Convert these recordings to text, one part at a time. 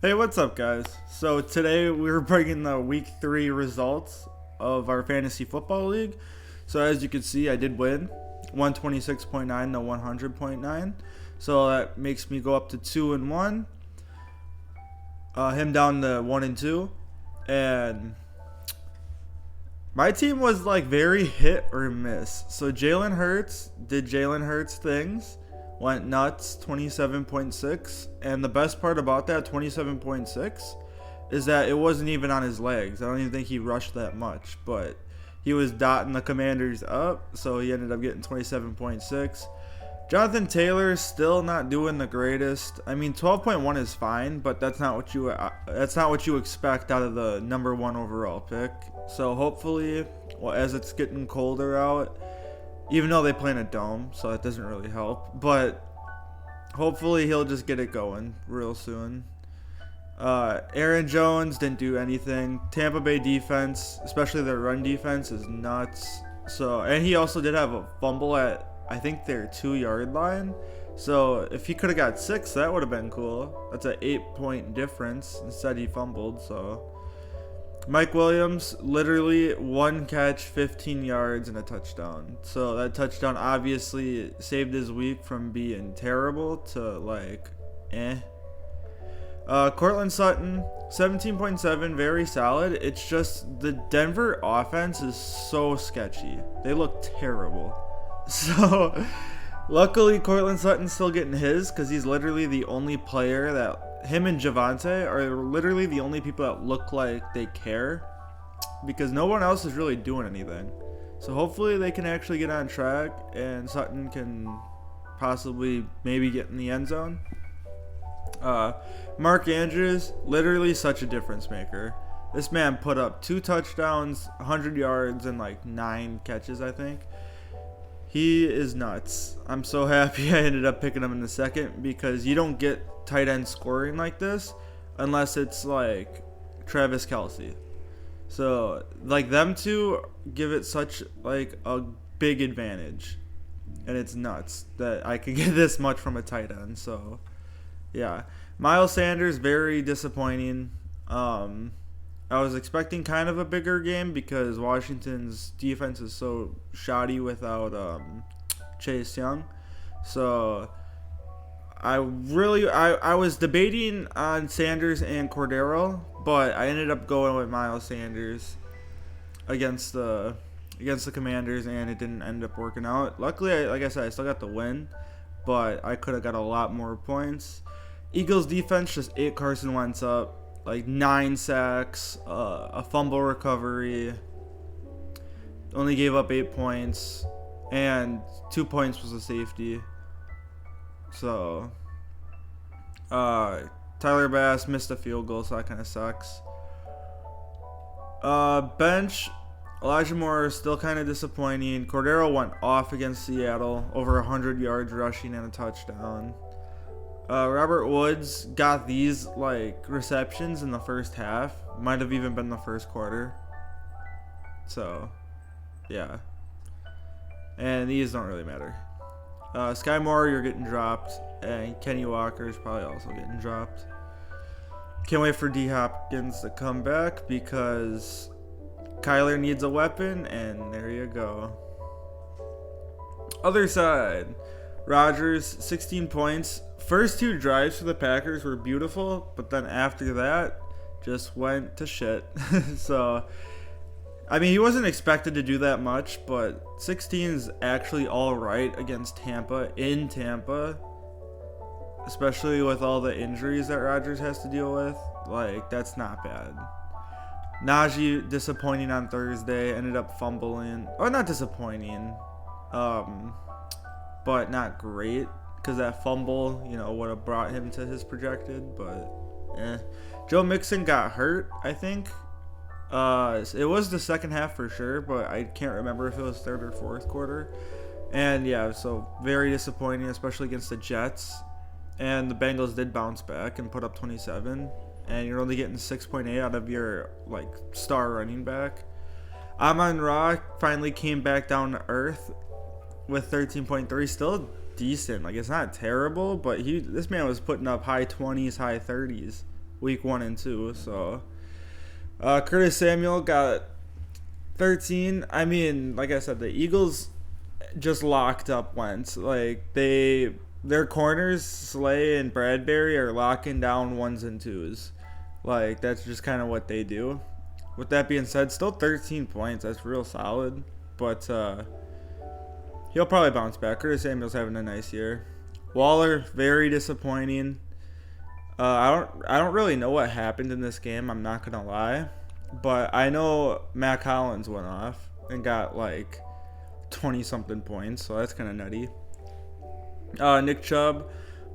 Hey, what's up, guys? So today we're bringing the week 3 results of our fantasy football league. So as you can see, I did win 126.9 to 100.9. So that makes me go up to 2-1. Him down to 1-2. And my team was like very hit or miss. So Jalen Hurts did Jalen Hurts things. Went nuts, 27.6, and the best part about that 27.6 is that it wasn't even on his legs. I don't even think he rushed that much, but he was dotting the Commanders up, so he ended up getting 27.6. Jonathan Taylor still not doing the greatest. I mean, 12.1 is fine, but that's not what you expect out of the number 1 overall pick. So hopefully, as it's getting colder out, even though they play in a dome, so that doesn't really help. But hopefully he'll just get it going real soon. Aaron Jones didn't do anything. Tampa Bay defense, especially their run defense, is nuts. And he also did have a fumble at, I think, their 2-yard line. So if he could have got 6, that would have been cool. That's an 8-point difference. Instead he fumbled, so... Mike Williams, literally 1 catch, 15 yards, and a touchdown. So that touchdown obviously saved his week from being terrible to like, eh. Cortland Sutton, 17.7, very solid. It's just the Denver offense is so sketchy. They look terrible. So luckily Cortland Sutton's still getting his because he's literally the only player that... Him and Javonte are literally the only people that look like they care because no one else is really doing anything. So hopefully they can actually get on track and Sutton can possibly maybe get in the end zone. Mark Andrews, literally such a difference maker. This man put up 2 touchdowns, 100 yards, and like 9 catches, I think. He is nuts. I'm so happy I ended up picking him in the second because you don't get tight end scoring like this unless it's like Travis Kelce. So like them two give it such like a big advantage, and it's nuts that I could get this much from a tight end. So yeah, Miles Sanders, very disappointing. I was expecting kind of a bigger game because Washington's defense is so shoddy without Chase Young. So I was debating on Sanders and Cordero, but I ended up going with Miles Sanders against the Commanders, and it didn't end up working out. Luckily, like I said, I still got the win, but I could have got a lot more points. Eagles defense just ate Carson Wentz up. Like 9 sacks, a fumble recovery, only gave up 8 points, and 2 points was a safety. So, Tyler Bass missed a field goal, so that kind of sucks. Bench, Elijah Moore is still kind of disappointing. Cordero went off against Seattle, over 100 yards rushing and a touchdown. Robert Woods got these like receptions in the first half. Might have even been the first quarter. So, yeah. And these don't really matter. Sky Moore, you're getting dropped. And Kenny Walker is probably also getting dropped. Can't wait for D. Hopkins to come back because Kyler needs a weapon, and there you go. Other side. Rodgers, 16 points. First 2 drives for the Packers were beautiful, but then after that, just went to shit. So, I mean, he wasn't expected to do that much, but 16 is actually all right against Tampa, in Tampa, especially with all the injuries that Rodgers has to deal with. Like, that's not bad. Najee, disappointing on Thursday, ended up fumbling. Oh, not disappointing, but not great. Because that fumble, would have brought him to his projected, but Joe Mixon got hurt, I think. It was the second half for sure, but I can't remember if it was third or fourth quarter. And yeah, so very disappointing, especially against the Jets. And the Bengals did bounce back and put up 27. And you're only getting 6.8 out of your like star running back. Amon-Ra finally came back down to earth with 13.3, still decent. Like, it's not terrible, but this man was putting up high 20s, high 30s. week 1 and 2. So Curtis Samuel got 13. I mean, like I said, the Eagles just locked up Wentz. Like their corners, Slay and Bradbury, are locking down 1s and 2s. Like that's just kind of what they do. With that being said, still 13 points. That's real solid. But he'll probably bounce back. Curtis Samuel's having a nice year. Waller, very disappointing. I don't really know what happened in this game. I'm not gonna lie, but I know Mac Hollins went off and got like 20 something points, so that's kind of nutty. Nick Chubb,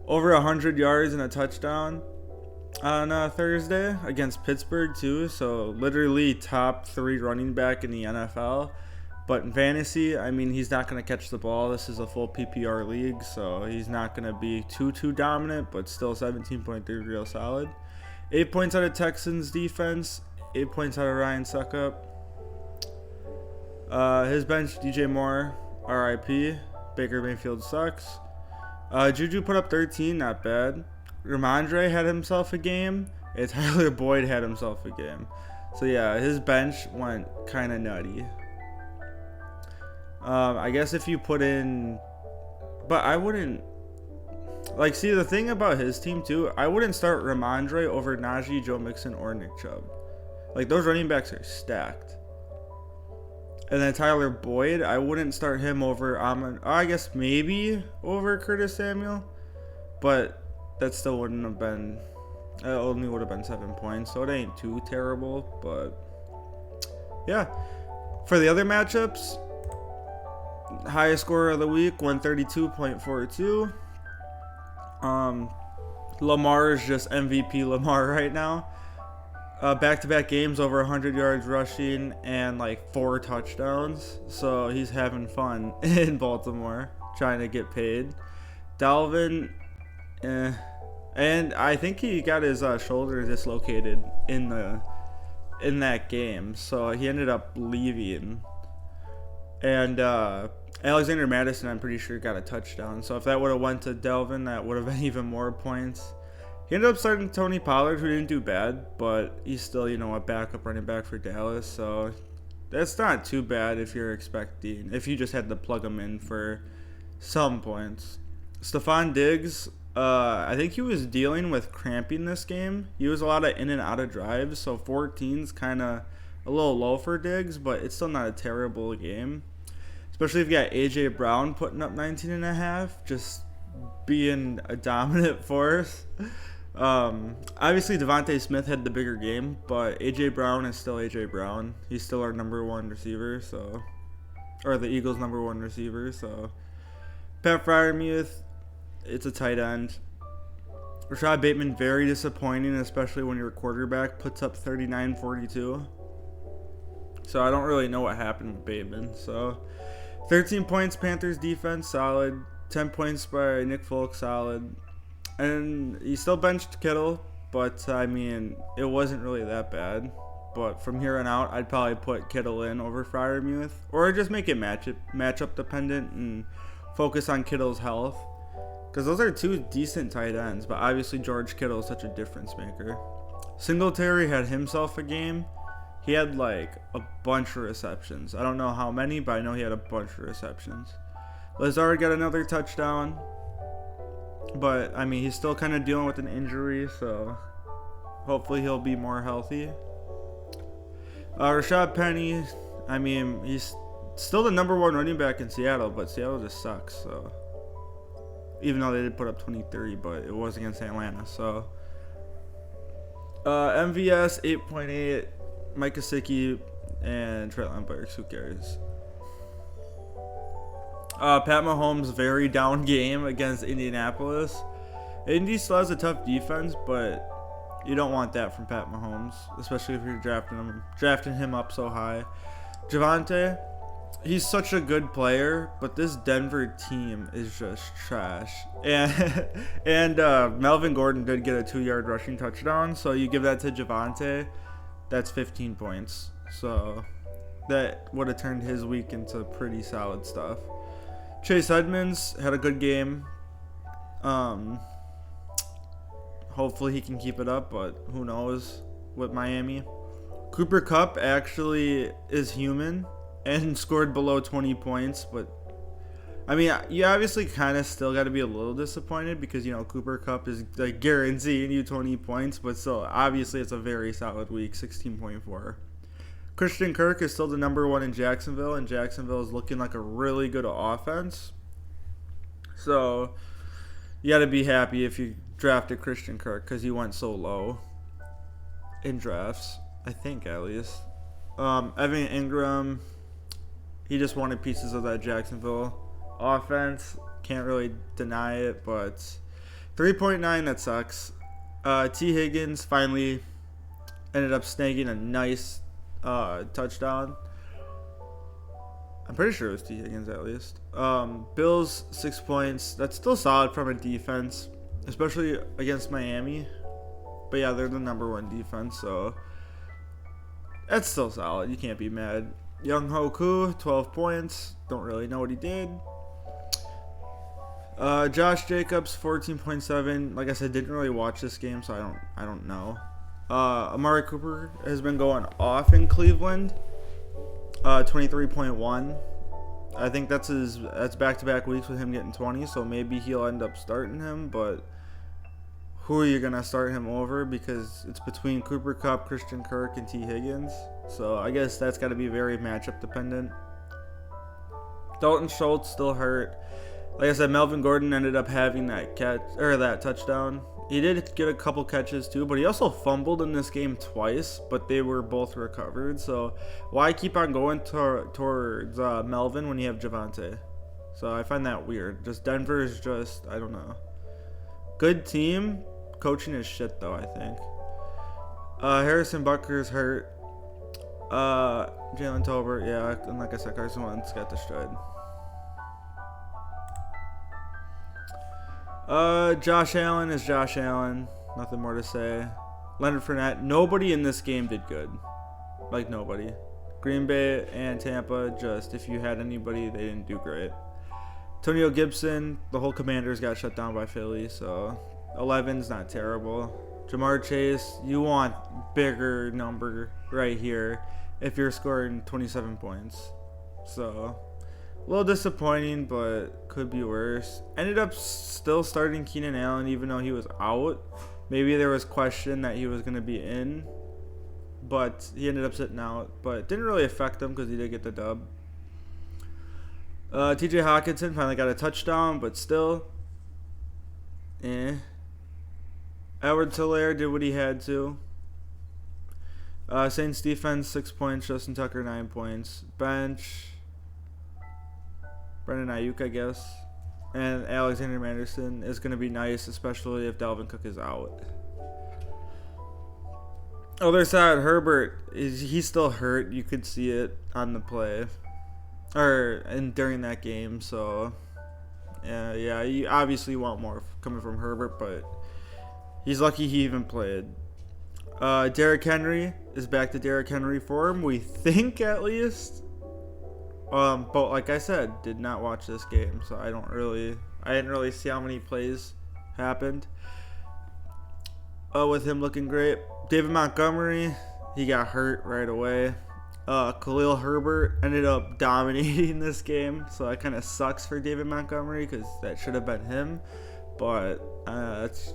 over 100 yards and a touchdown on Thursday against Pittsburgh too. So literally top 3 running back in the NFL. But in fantasy, I mean, he's not going to catch the ball. This is a full PPR league, so he's not going to be too dominant, but still 17.3 real solid. 8 points out of Texans defense, 8 points out of Ryan Suckup. His bench, DJ Moore, RIP. Baker Mayfield sucks. Juju put up 13, not bad. Ramondre had himself a game, and Tyler Boyd had himself a game. So yeah, his bench went kind of nutty. I guess if you put in, but I wouldn't, like, see, the thing about his team too, I wouldn't start Ramondre over Najee, Joe Mixon, or Nick Chubb. Like, those running backs are stacked. And then Tyler Boyd, I wouldn't start him over I guess maybe over Curtis Samuel, but that still wouldn't have been, it only would have been 7 points, so it ain't too terrible. But yeah, for the other matchups, highest scorer of the week, 132.42. Lamar is just MVP Lamar right now. Back-to-back games over 100 yards rushing and like 4 touchdowns. So he's having fun in Baltimore, trying to get paid. Dalvin, and I think he got his shoulder dislocated in that game, so he ended up leaving. And Alexander Madison, I'm pretty sure, got a touchdown. So if that would have went to Delvin, that would have been even more points. He ended up starting Tony Pollard, who didn't do bad, but he's still, a backup running back for Dallas. So that's not too bad if you just had to plug him in for some points. Stephon Diggs, I think he was dealing with cramping this game. He was a lot of in and out of drives, so 14's kind of a little low for Diggs, but it's still not a terrible game. Especially if you got A.J. Brown putting up 19.5, just being a dominant force. Obviously, Devontae Smith had the bigger game, but A.J. Brown is still A.J. Brown. He's still our number 1 receiver, or the Eagles' number 1 receiver. So Pat Freiermuth, it's a tight end. Rashad Bateman, very disappointing, especially when your quarterback puts up 39.42. So I don't really know what happened with Bateman. So 13 points, Panthers defense, solid. 10 points by Nick Folk, solid. And he still benched Kittle, but I mean, it wasn't really that bad. But from here on out, I'd probably put Kittle in over Freiermuth, or just make it matchup dependent and focus on Kittle's health. Because those are 2 decent tight ends, but obviously George Kittle is such a difference maker. Singletary had himself a game. He had like a bunch of receptions. I don't know how many, but I know he had a bunch of receptions. Lazard got another touchdown, but I mean, he's still kind of dealing with an injury, so hopefully he'll be more healthy. Rashad Penny, I mean, he's still the number 1 running back in Seattle, but Seattle just sucks. So even though they did put up 23, but it was against Atlanta. So MVS 8.8. Mike Gesicki and Treylon Burks, who cares? Pat Mahomes, very down game against Indianapolis. Indy still has a tough defense, but you don't want that from Pat Mahomes, especially if you're drafting him up so high. Javonte, he's such a good player, but this Denver team is just trash. And Melvin Gordon did get a 2-yard rushing touchdown, so you give that to Javonte. That's 15 points. So that would have turned his week into pretty solid stuff. Chase Edmonds had a good game. Hopefully Hopefully he can keep it up, but who knows with Miami. Cooper Kupp actually is human and scored below 20 points, but I mean, you obviously kind of still got to be a little disappointed because, you know, Cooper Kupp is like guaranteeing you 20 points, but still, obviously it's a very solid week, 16.4. Christian Kirk is still the number one in Jacksonville, and Jacksonville is looking like a really good offense. So you got to be happy if you drafted Christian Kirk because he went so low in drafts, I think at least. Evan Ingram, he just wanted pieces of that Jacksonville offense. Can't really deny it, but 3.9, that sucks. T. Higgins finally ended up snagging a nice touchdown. I'm pretty sure it was T. Higgins at least. Bills 6 points. That's still solid from a defense, especially against Miami. But yeah, they're the number one defense, so that's still solid. You can't be mad. Young Hoku, 12 points. Don't really know what he did. Josh Jacobs, 14.7. Like I said, didn't really watch this game, so I don't know. Amari Cooper has been going off in Cleveland. 23.1. I think that's back-to-back weeks with him getting 20, so maybe he'll end up starting him, but who are you going to start him over? Because it's between Cooper Kupp, Christian Kirk, and T. Higgins. So I guess that's got to be very matchup dependent. Dalton Schultz still hurt. Like I said, Melvin Gordon ended up having that touchdown. He did get a couple catches too, but he also fumbled in this game twice, but they were both recovered. So why keep on going towards Melvin when you have Javonte? So I find that weird. Just Denver is just, I don't know. Good team. Coaching is shit though, I think. Harrison Butker's hurt. Jalen Tolbert, yeah, and like I said, Carson Wentz got destroyed. Josh Allen is Josh Allen. Nothing more to say. Leonard Fournette. Nobody in this game did good. Like, nobody. Green Bay and Tampa, just if you had anybody, they didn't do great. Antonio Gibson, the whole Commanders got shut down by Philly, so 11's not terrible. Jamar Chase, you want bigger number right here if you're scoring 27 points. So a little disappointing, but could be worse. Ended up still starting Keenan Allen even though he was out. Maybe there was question that he was going to be in, but he ended up sitting out. But didn't really affect him because he did get the dub. TJ Hawkinson finally got a touchdown, but still, Edward Hilaire did what he had to. Saints defense 6 points. Justin Tucker 9 points. Bench Brandon Ayuk, I guess. And Alexander Mattison is going to be nice, especially if Dalvin Cook is out. Other side, Herbert, he's still hurt. You could see it on the play. And during that game. So, yeah, you obviously want more coming from Herbert, but he's lucky he even played. Derrick Henry is back to Derrick Henry form, we think at least. But like I said, did not watch this game, so I didn't really see how many plays happened. With him looking great. David Montgomery, he got hurt right away. Khalil Herbert ended up dominating this game, so that kind of sucks for David Montgomery because that should have been him. But that's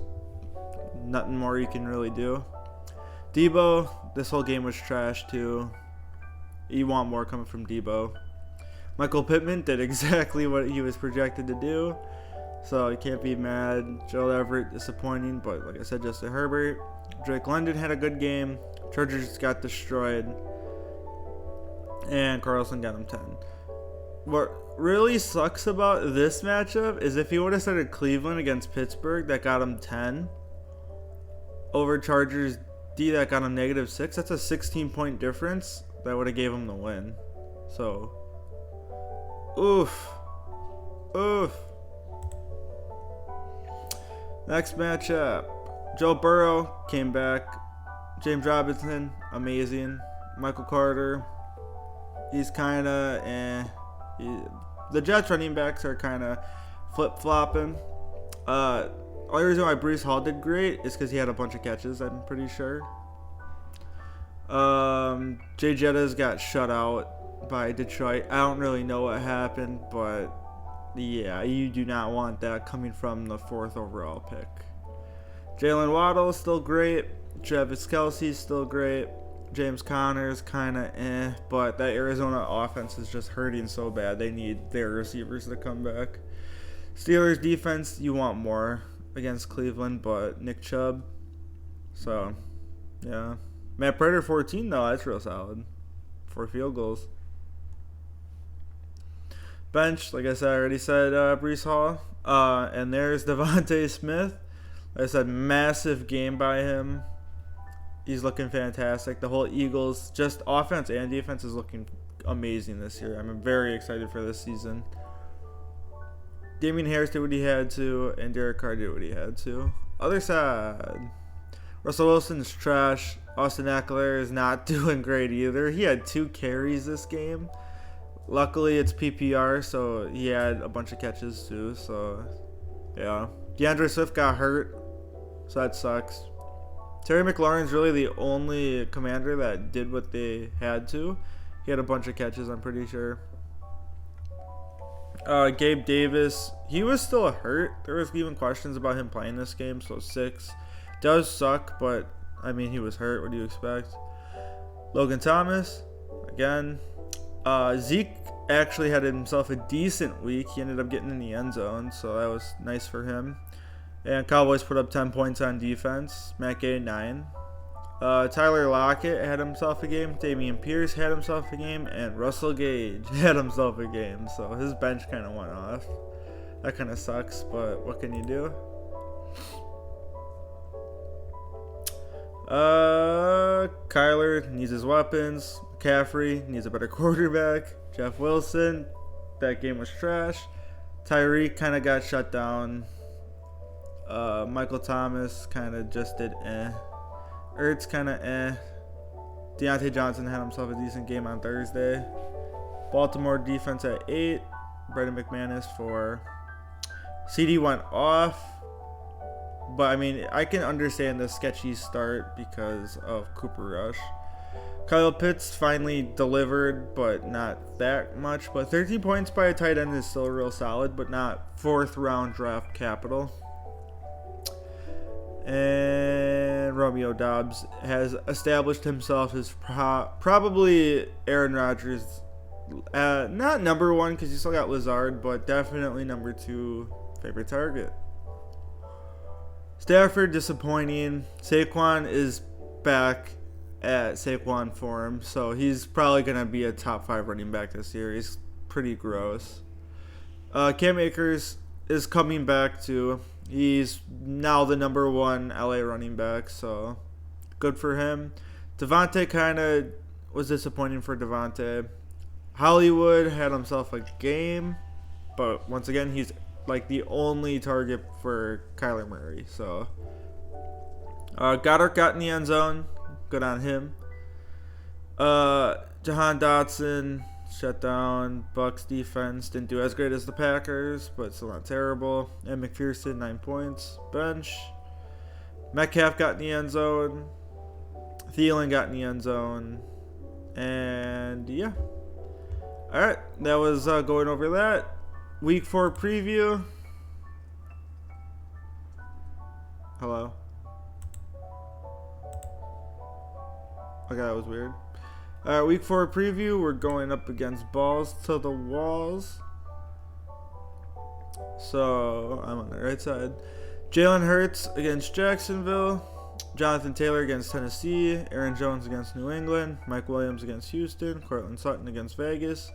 nothing more you can really do. Debo, this whole game was trash too. You want more coming from Debo. Michael Pittman did exactly what he was projected to do, so you can't be mad. Joe Everett, disappointing, but like I said, Justin Herbert. Drake London had a good game. Chargers got destroyed, and Carlson got him 10. What really sucks about this matchup is if he would have started Cleveland against Pittsburgh, that got him 10, over Chargers D that got him -6. That's a 16-point difference. That would have gave him the win. So, oof. Next matchup, Joe Burrow came back. James Robinson, amazing. Michael Carter, he's kind of The Jets running backs are kind of flip-flopping. Only reason why Breece Hall did great is because he had a bunch of catches, I'm pretty sure. Jay Jettas got shut out by Detroit. I don't really know what happened, but yeah, you do not want that coming from the 4th overall pick. Jalen Waddle is still great. Travis Kelce's still great. James Conner's kind of but that Arizona offense is just hurting so bad. They need their receivers to come back. Steelers defense, you want more against Cleveland, but Nick Chubb. So, yeah. Matt Prater 14 though, that's real solid. 4 field goals. Bench, like I said, I already said Breece Hall. And there's Devontae Smith. Like I said, massive game by him. He's looking fantastic. The whole Eagles, just offense and defense, is looking amazing this year. I'm very excited for this season. Damian Harris did what he had to, and Derek Carr did what he had to. Other side, Russell Wilson's trash. Austin Eckler is not doing great either. He had 2 carries this game. Luckily, it's PPR, so he had a bunch of catches too. So, yeah. DeAndre Swift got hurt, so that sucks. Terry McLaurin's really the only commander that did what they had to. He had a bunch of catches, I'm pretty sure. Gabe Davis, he was still hurt. There was even questions about him playing this game, so 6. Does suck, but, I mean, he was hurt. What do you expect? Logan Thomas, again. Zeke actually had himself a decent week. He ended up getting in the end zone, so that was nice for him. And Cowboys put up 10 points on defense. Matt Gay, 9. Tyler Lockett had himself a game. Dameon Pierce had himself a game. And Russell Gage had himself a game. So his bench kind of went off. That kind of sucks, but what can you do? Kyler needs his weapons. McCaffrey needs a better quarterback. Jeff Wilson, that game was trash. Tyreek kind of got shut down. Michael Thomas kind of just did Ertz kind of Deontay Johnson had himself a decent game on Thursday. Baltimore defense at 8. Brendan McManus for CD went off. But, I mean, I can understand the sketchy start because of Cooper Rush. Kyle Pitts finally delivered, but not that much. But 13 points by a tight end is still real solid, but not 4th round draft capital. And Romeo Doubs has established himself as probably Aaron Rodgers, not number 1 because you still got Lazard, but definitely number 2 favorite target. Stafford disappointing. Saquon is back at Saquon form, so he's probably going to be a top 5 running back this year. He's pretty gross. Cam Akers is coming back too. He's now the number 1 LA running back, so good for him. Devontae kind of was disappointing for Devontae. Hollywood had himself a game, but once again, he's like the only target for Kyler Murray. So Goddard got in the end zone. Good on him. Jahan Dotson shut down. Bucks defense didn't do as great as the Packers, but still not terrible. And McPherson, 9 points. Bench. Metcalf got in the end zone. Thielen got in the end zone. And yeah. Alright, that was going over that. Week 4 preview. Hello. Okay, that was weird. Week 4 preview. We're going up against balls to the walls. So, I'm on the right side. Jalen Hurts against Jacksonville. Jonathan Taylor against Tennessee. Aaron Jones against New England. Mike Williams against Houston. Cortland Sutton against Vegas.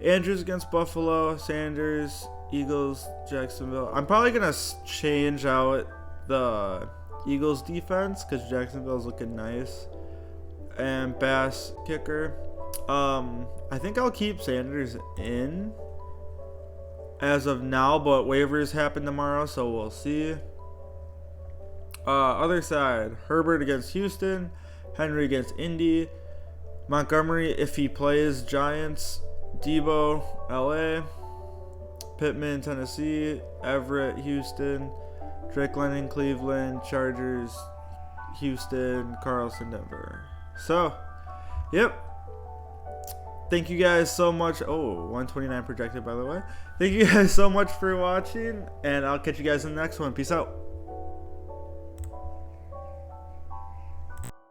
Andrews against Buffalo. Sanders, Eagles, Jacksonville. I'm probably going to change out the Eagles defense because Jacksonville's looking nice. And Bass kicker. I think I'll keep Sanders in as of now, but waivers happen tomorrow, so we'll see. Other side, Herbert against Houston, Henry against Indy, Montgomery if he plays Giants, Debo LA, Pittman Tennessee, Everett Houston, Drake London, Cleveland, Chargers, Houston, Carlson, Denver. So, yep. Thank you guys so much. Oh, 129 projected, by the way. Thank you guys so much for watching, and I'll catch you guys in the next one. Peace out.